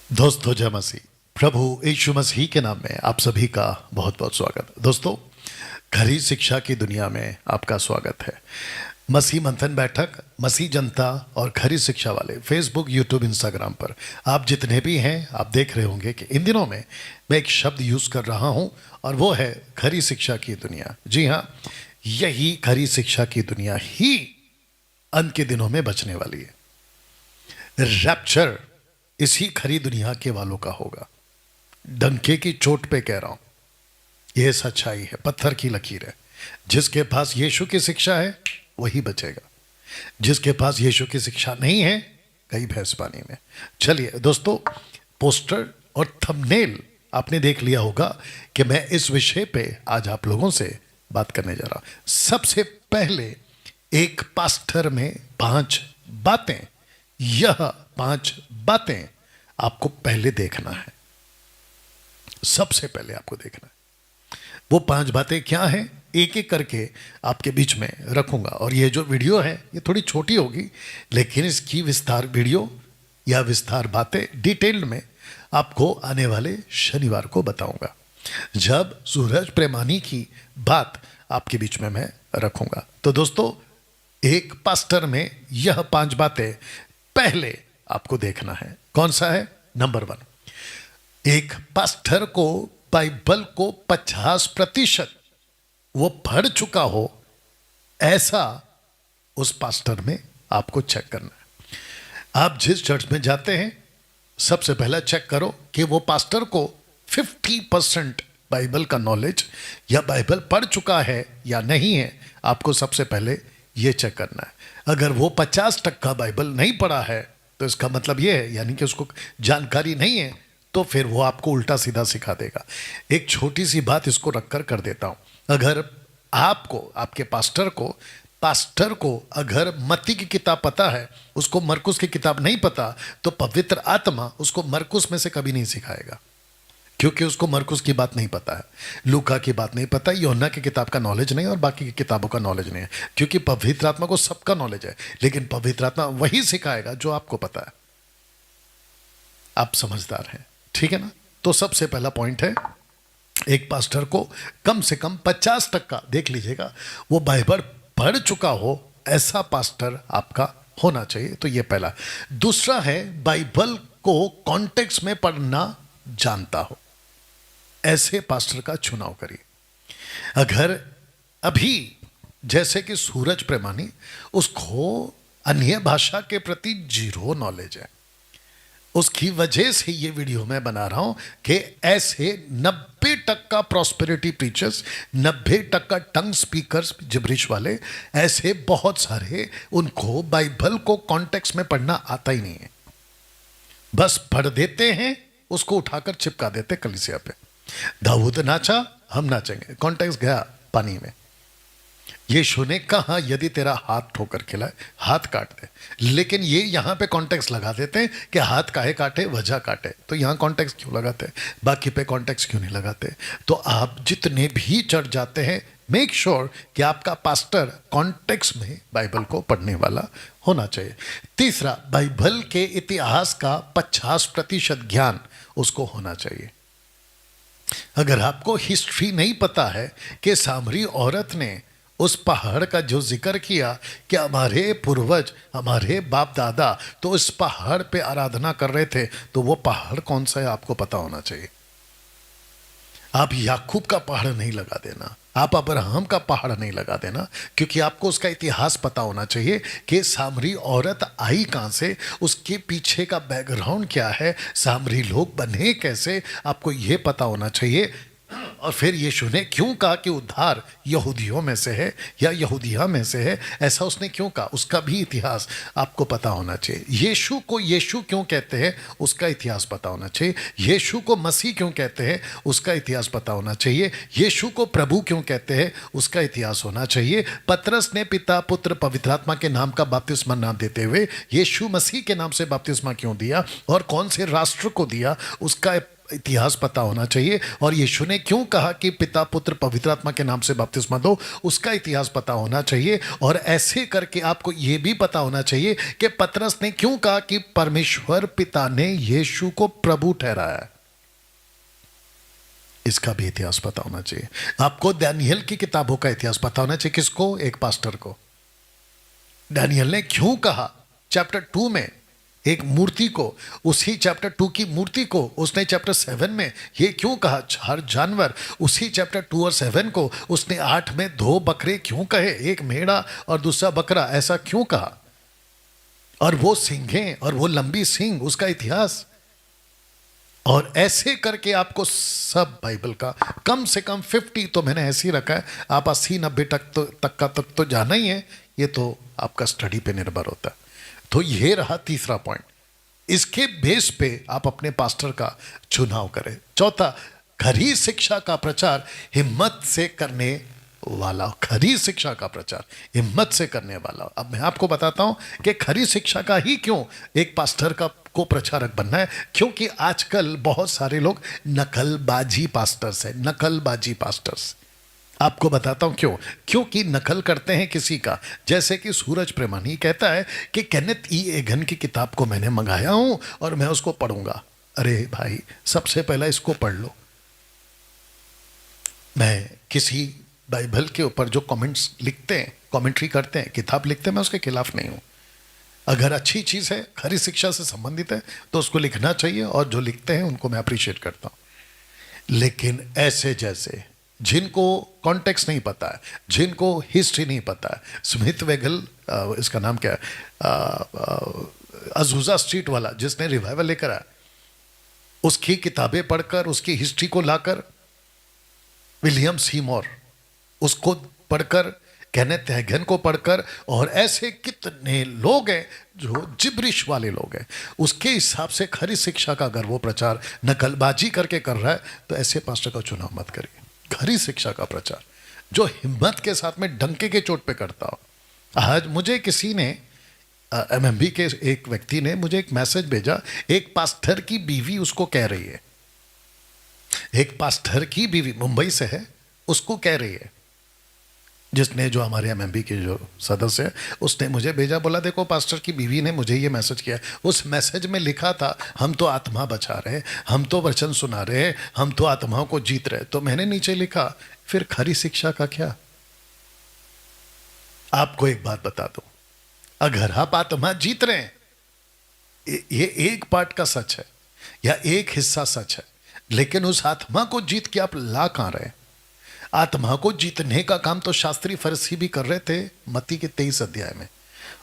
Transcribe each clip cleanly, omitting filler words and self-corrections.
दोस्तों जय मसीह। प्रभु यीशु मसीह के नाम में आप सभी का बहुत बहुत स्वागत। दोस्तों, खरी शिक्षा की दुनिया में आपका स्वागत है। मसीह मंथन बैठक, मसीह जनता और खरी शिक्षा वाले फेसबुक, यूट्यूब, इंस्टाग्राम पर आप जितने भी हैं, आप देख रहे होंगे कि इन दिनों में मैं एक शब्द यूज़ कर रहा हूं और वो है खरी शिक्षा की दुनिया। जी हाँ, यही खरी शिक्षा की दुनिया ही अंत के दिनों में बचने वाली है। रैप्चर इसी खरी दुनिया के वालों का होगा। डंके की चोट पे कह रहा हूं, यह सच्चाई है, पत्थर की लकीर है। जिसके पास यीशु की शिक्षा है वही बचेगा, जिसके पास यीशु की शिक्षा नहीं है कई भैंस पानी में। चलिए दोस्तों, पोस्टर और थंबनेल आपने देख लिया होगा कि मैं इस विषय पे आज आप लोगों से बात करने जा रहा हूं। सबसे पहले एक पास्टर में 5 बातें, यह 5 बातें आपको पहले देखना है। सबसे पहले आपको देखना है वो 5 बातें क्या हैं, एक एक करके आपके बीच में रखूंगा। और ये जो वीडियो है ये थोड़ी छोटी होगी, लेकिन इसकी विस्तार वीडियो या विस्तार बातें डिटेल्ड में आपको आने वाले शनिवार को बताऊंगा, जब सूरज प्रेमानी की बात आपके बीच में मैं रखूंगा। तो दोस्तों, एक पास्टर में यह 5 बातें पहले आपको देखना है। कौन सा है? नंबर 1, एक पास्टर को बाइबल को 50% वो पढ़ चुका हो, ऐसा उस पास्टर में आपको चेक करना है। आप जिस चर्च में जाते हैं, सबसे पहला चेक करो कि वो पास्टर को 50% बाइबल का नॉलेज या बाइबल पढ़ चुका है या नहीं है। आपको सबसे पहले ये चेक करना है। अगर वो 50% बाइबल नहीं पढ़ा है तो इसका मतलब ये है, यानी कि उसको जानकारी नहीं है, तो फिर वो आपको उल्टा सीधा सिखा देगा। एक छोटी सी बात इसको रखकर कर देता हूं। अगर आपको, आपके पास्टर को अगर मत्ती की किताब पता है, उसको मरकुस की किताब नहीं पता, तो पवित्र आत्मा उसको मरकुस में से कभी नहीं सिखाएगा, क्योंकि उसको मरकुस की बात नहीं पता है, लूका की बात नहीं पता, यूहन्ना की किताब का नॉलेज नहीं और बाकी की किताबों का नॉलेज नहीं है। क्योंकि पवित्र आत्मा को सबका नॉलेज है, लेकिन पवित्र आत्मा वही सिखाएगा जो आपको पता है। आप समझदार हैं, ठीक है ना? तो सबसे पहला पॉइंट है, एक पास्टर को कम से कम 50% देख लीजिएगा, वो बाइबल पढ़ चुका हो, ऐसा पास्टर आपका होना चाहिए। तो ये पहला। दूसरा है, बाइबल को कॉन्टेक्स्ट में पढ़ना जानता हो, ऐसे पास्टर का चुनाव करिए। अगर अभी जैसे कि सूरज प्रेमानी, उसको अन्य भाषा के प्रति 0 नॉलेज है, उसकी वजह से ये वीडियो मैं बना रहा हूं कि ऐसे 90% प्रॉस्पेरिटी प्रीचर्स, 90% टंग स्पीकर्स, जिब्रिश वाले, ऐसे बहुत सारे, उनको बाइबल को कॉन्टेक्स्ट में पढ़ना आता ही नहीं है। बस पढ़ देते हैं, उसको उठाकर चिपका देते कलीसिया पे। दाऊद नाचा, हम नाचेंगे, कॉन्टेक्स्ट गया पानी में। यीशु ने कहा यदि तेरा हाथ ठोकर खिलाए, हाथ काट दे। लेकिन ये यहां पे कॉन्टेक्स्ट लगा देते हैं कि हाथ काहे काटे, वजह काटे। तो यहां कॉन्टेक्स्ट क्यों लगाते हैं, बाकी पे कॉन्टेक्स्ट क्यों नहीं लगाते? तो आप जितने भी चर्च जाते हैं, मेक श्योर कि आपका पास्टर कॉन्टेक्स्ट में बाइबल को पढ़ने वाला होना चाहिए। तीसरा, बाइबल के इतिहास का 50% ज्ञान उसको होना चाहिए। अगर आपको हिस्ट्री नहीं पता है कि सामरी औरत ने उस पहाड़ का जो जिक्र किया कि हमारे पूर्वज, हमारे बाप दादा तो इस पहाड़ पे आराधना कर रहे थे, तो वो पहाड़ कौन सा है आपको पता होना चाहिए। आप याकूब का पहाड़ नहीं लगा देना, आप अब्राहम का पहाड़ नहीं लगा देना, क्योंकि आपको उसका इतिहास पता होना चाहिए कि सामरी औरत आई कहां से, उसके पीछे का बैकग्राउंड क्या है, सामरी लोग बने कैसे, आपको यह पता होना चाहिए। और फिर यीशु ने क्यों कहा कि उद्धार यहूदियों में से है या यहूदिया में से है, ऐसा उसने क्यों कहा, उसका भी इतिहास आपको पता होना चाहिए। यीशु को यीशु क्यों कहते हैं, उसका इतिहास पता होना चाहिए। यीशु को मसीह क्यों कहते हैं, उसका इतिहास पता होना चाहिए। यीशु को प्रभु क्यों कहते हैं, उसका इतिहास होना चाहिए। पतरस ने पिता, पुत्र, पवित्र आत्मा के नाम का बपतिस्मा ना देते हुए यीशु मसीह के नाम से बपतिस्मा क्यों दिया और कौन से राष्ट्र को दिया, उसका इतिहास पता होना चाहिए, और यीशु ने क्यों कहा कि पिता पुत्र पवित्र आत्मा के नाम से बपतिस्मा दो, उसका इतिहास पता होना चाहिए। और ऐसे करके आपको यह भी पता होना चाहिए कि पतरस ने क्यों कहा कि परमेश्वर पिता ने यीशु को प्रभु ठहराया, इसका भी इतिहास पता होना चाहिए। आपको दानियल की किताबों का इतिहास पता होना चाहिए। किसको? एक पास्टर को। दानियल ने क्यों कहा चैप्टर 2 में एक मूर्ति को, उसी चैप्टर 2 की मूर्ति को उसने चैप्टर 7 में ये क्यों कहा? 4 जानवर, उसी चैप्टर 2 और 7 को उसने 8 में 2 बकरे क्यों कहे? एक मेढ़ा और दूसरा बकरा, ऐसा क्यों कहा? और वो सिंगें और वो लंबी सिंग, उसका इतिहास। और ऐसे करके आपको सब बाइबल का कम से कम 50 तो मैंने ऐसे ही रखा है, आप 80-90 तक तो जाना ही है। ये तो आपका स्टडी पे निर्भर होता है। तो ये रहा तीसरा पॉइंट। इसके बेस पे आप अपने पास्टर का चुनाव करें। चौथा, खरी शिक्षा का प्रचार हिम्मत से करने वाला। खरी शिक्षा का प्रचार हिम्मत से करने वाला। अब मैं आपको बताता हूं कि खरी शिक्षा का ही क्यों एक पास्टर का को प्रचारक बनना है। क्योंकि आजकल बहुत सारे लोग नकलबाजी पास्टर्स हैं, नकलबाजी पास्टर्स। आपको बताता हूं क्यों। क्योंकि नकल करते हैं किसी का। जैसे कि सूरज प्रेमानी कहता है कि केनेथ ई एगन की किताब को मैंने मंगाया हूं और मैं उसको पढ़ूंगा। अरे भाई, सबसे पहला इसको पढ़ लो। मैं किसी बाइबल के ऊपर जो कमेंट्स लिखते हैं, कमेंट्री करते हैं, किताब लिखते हैं, मैं उसके खिलाफ नहीं हूं। अगर अच्छी चीज़ है, खरी शिक्षा से संबंधित है, तो उसको लिखना चाहिए, और जो लिखते हैं उनको मैं अप्रिशिएट करता हूं। लेकिन ऐसे जैसे जिनको कॉन्टेक्स्ट नहीं पता है, जिनको हिस्ट्री नहीं पता है, स्मिथ वेगल, इसका नाम क्या है, अजूजा स्ट्रीट वाला जिसने रिवाइवल लेकर आया, उसकी किताबें पढ़कर, उसकी हिस्ट्री को लाकर, विलियम सीमोर उसको पढ़कर, केनेथ हैगन को पढ़कर, और ऐसे कितने लोग हैं जो जिब्रिश वाले लोग हैं, उसके हिसाब से खरी शिक्षा का अगर वो प्रचार नकलबाजी करके कर रहा है, तो ऐसे पास्टर का चुनाव मत करिए। खरी शिक्षा का प्रचार जो हिम्मत के साथ में डंके के चोट पे करता हो। आज मुझे किसी ने, एमएमबी के एक व्यक्ति ने मुझे एक मैसेज भेजा, एक पास्टर की बीवी उसको कह रही है, एक पास्टर की बीवी मुंबई से है, उसको कह रही है, जिसने, जो हमारे एमएमबी के जो सदस्य है, उसने मुझे भेजा, बोला देखो पास्टर की बीवी ने मुझे ये मैसेज किया। उस मैसेज में लिखा था, हम तो आत्मा बचा रहे, हम तो वचन सुना रहे, हम तो आत्माओं को जीत रहे। तो मैंने नीचे लिखा, फिर खरी शिक्षा का क्या? आपको एक बात बता दूं, अगर आप आत्मा जीत रहे हैं, ये एक पार्ट का सच है या एक हिस्सा सच है, लेकिन उस आत्मा को जीत के आप ला कहां रहे? आत्मा को जीतने का काम तो शास्त्री फरीसी भी कर रहे थे। मत्ती के 23 अध्याय में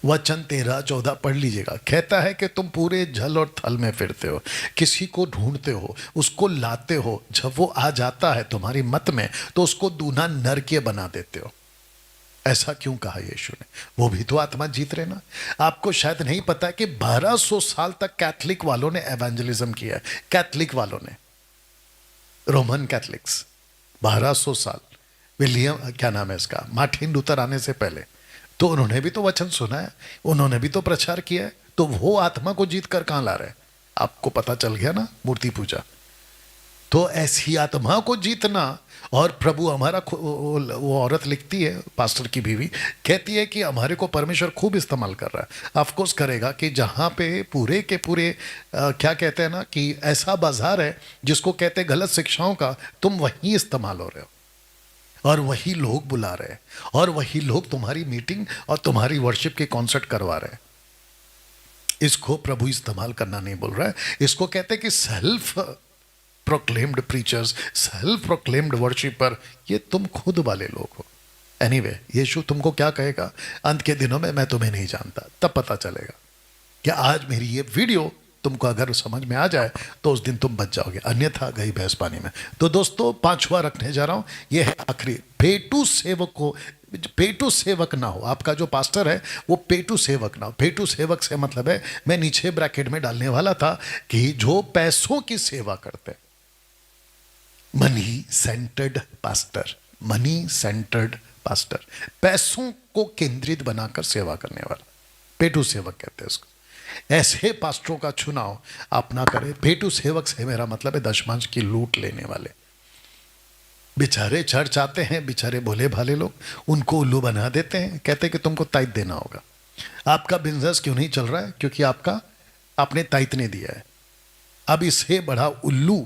वचन 13-14 पढ़ लीजिएगा। कहता है कि तुम पूरे जल और थल में फिरते हो, किसी को ढूंढते हो, उसको लाते हो, जब वो आ जाता है तुम्हारी मत में तो उसको दूना नरकीय बना देते हो। ऐसा क्यों कहा यीशु ने? वो भी तो आत्मा जीत रहे ना। आपको शायद नहीं पता कि 1200 साल तक कैथलिक वालों ने एवेंजलिज्म किया है। कैथलिक वालों ने, रोमन कैथलिक्स, 1200 साल, विलियम, क्या नाम है इसका, मार्टिन लूथर आने से पहले, तो उन्होंने भी तो वचन सुना है, उन्होंने भी तो प्रचार किया है। तो वो आत्मा को जीत कर कहां ला रहे हैं? आपको पता चल गया ना, मूर्ति पूजा। तो ऐसी आत्मा को जीतना, और प्रभु हमारा, वो औरत लिखती है, पास्टर की बीवी कहती है कि हमारे को परमेश्वर खूब इस्तेमाल कर रहा है। ऑफकोर्स करेगा कि जहाँ पे पूरे के पूरे क्या कहते हैं ना, कि ऐसा बाजार है जिसको कहते हैं गलत शिक्षाओं का, तुम वहीं इस्तेमाल हो रहे हो, और वही लोग बुला रहे हैं, और वही लोग तुम्हारी मीटिंग और तुम्हारी वर्शिप के कॉन्सर्ट करवा रहे हैं। इसको प्रभु इस्तेमाल करना नहीं बोल रहा है, इसको कहते हैं कि self proclaimed preachers, self proclaimed worshipper, ये तुम खुद वाले लोग हो। एनीवे, यीशु तुमको क्या कहेगा अंत के दिनों में, मैं तुम्हें नहीं जानता, तब पता चलेगा। कि आज मेरी ये वीडियो तुमको अगर समझ में आ जाए तो उस दिन तुम बच जाओगे, अन्यथा गई भैंस पानी में। तो दोस्तों, 5वां रखने जा रहा हूं, यह है आखिरी। पेटू सेवक को, पेटू सेवक ना हो। आपका जो पास्टर है वो पेटू सेवक ना हो। पेटू सेवक से मतलब है, मैं नीचे ब्रैकेट में डालने वाला था, कि जो पैसों की सेवा करते, money centred pastor, money centred pastor, पैसों को केंद्रित बनाकर सेवा करने वाला, पेटू सेवक कहते हैं इसको। ऐसे पास्टरों का चुनाव आप ना करें। पेटू सेवक से मेरा मतलब है दशमांश की लूट लेने वाले। बेचारे चर्च आते हैं, बेचारे भोले भाले लोग, उनको उल्लू बना देते हैं, कहते हैं कि तुमको ताइत देना होगा। आपका बिजनेस क्यों नहीं चल रहा है? क्योंकि आपने ताइत नहीं दिया है। अब इससे बड़ा उल्लू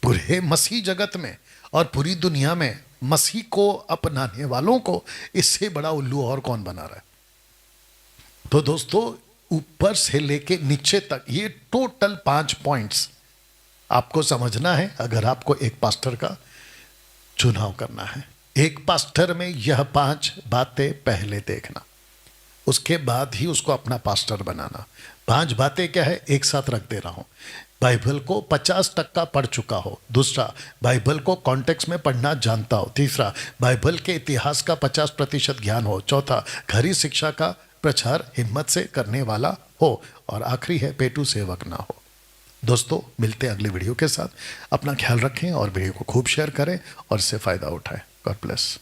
पूरे मसीह जगत में और पूरी दुनिया में मसीह को अपनाने वालों को इससे बड़ा उल्लू और कौन बना रहा है? तो दोस्तों, ऊपर से लेके नीचे तक ये टोटल 5 पॉइंट्स आपको समझना है अगर आपको एक पास्टर का चुनाव करना है। एक पास्टर में यह 5 बातें पहले देखना, उसके बाद ही उसको अपना पास्टर बनाना। 5 बातें क्या है, एक साथ रख दे रहा हूं। बाइबल को 50% पढ़ चुका हो। दूसरा, बाइबल को कॉन्टेक्स्ट में पढ़ना जानता हो। तीसरा, बाइबल के इतिहास का 50% ज्ञान हो। चौथा, खरी शिक्षा का प्रचार हिम्मत से करने वाला हो। और आखिरी है, पेटू सेवक ना हो। दोस्तों, मिलते हैं अगली वीडियो के साथ। अपना ख्याल रखें और वीडियो को खूब शेयर करें और इससे फ़ायदा उठाएं। God bless.